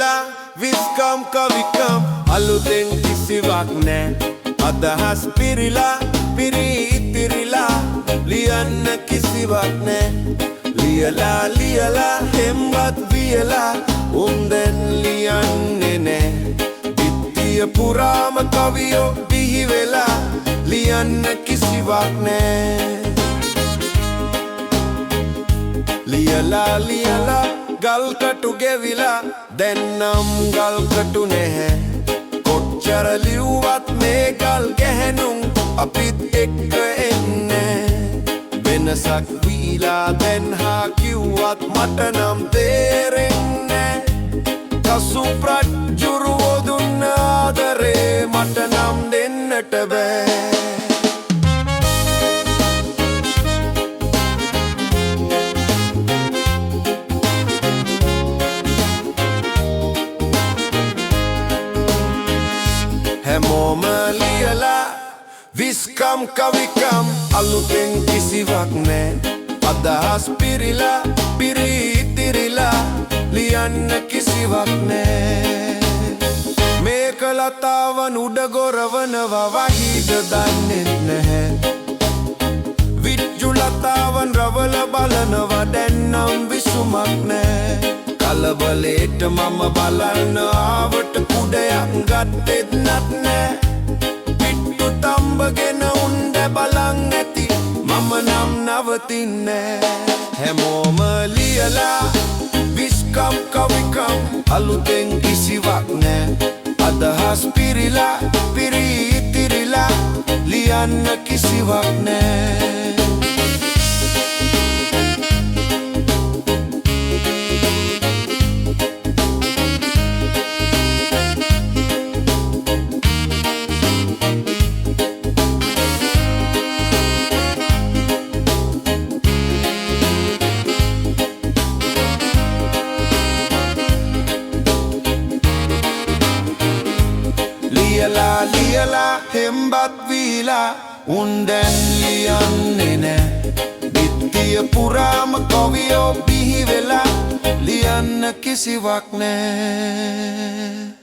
ලියලා විස්කම් කවිකම් අලුතෙන් කිසිවක් නෑ අදහස් පිරිලා පිරී ඉතිරිලා ලියන්න කිසිවක් නෑ ලියලා ලියලා හෙම්බත් වියලා උන්දැන් ලියන්නේ නෑ විත්තිය පුරාම කවියෝ බිහි වෙලා ලියන්න කිසිවක් නෑ ලියලා ලියලා ගල්කටු ගෙවිලා දැන්නම් ගල්කටු නැහැ කොච්චර ලිව්වත් මේ ගල් ගැහැණුම් අපිත් එක්ක එන්නේ වෙනසක් වීලා දැන් හා කිව්වත් මට නම් තේරෙන්නේ කසු ප්‍රජුරුවෝ දුන්න ආදරේ මට නම් දෙන්නට බෑ හැමෝම ලියලා විස්කම් කවිකම් අලුතෙන් කිසිවක් නෑ අදහස් පිරිලා පිරී ඉතිරිලා ලියන්න කිසිවක් නෑ මේක ලතාවන් උඩ ගොරවනවා වහිද දන්නෙත් නැහැ විච්චු ලතාවන් රවල බලනවා දැන්නම් විසුමක් නෑ කලබලේට මම බලන්න ආවට කුඩයක් ගත්තෙත් නෑ පිට්ටු තම්බගෙන උන්ද බලන් ඇති මම නම් නවතින්නේ හැමෝම ලියලා විස්කම් කවිකම් අලුතෙන් කිසිවක් නෑ අදහස් පිරිලා පිරී ඉතිරිලා ලියන්න කිසිවක් නෑ ලියලා ලියලා හෙම්බත් වීලා උන්දැන් ලියන්නේ නෑ බිත්තිය පුරාම කවියෝ බිහි වෙලා ලියන්න කිසිවක් නෑ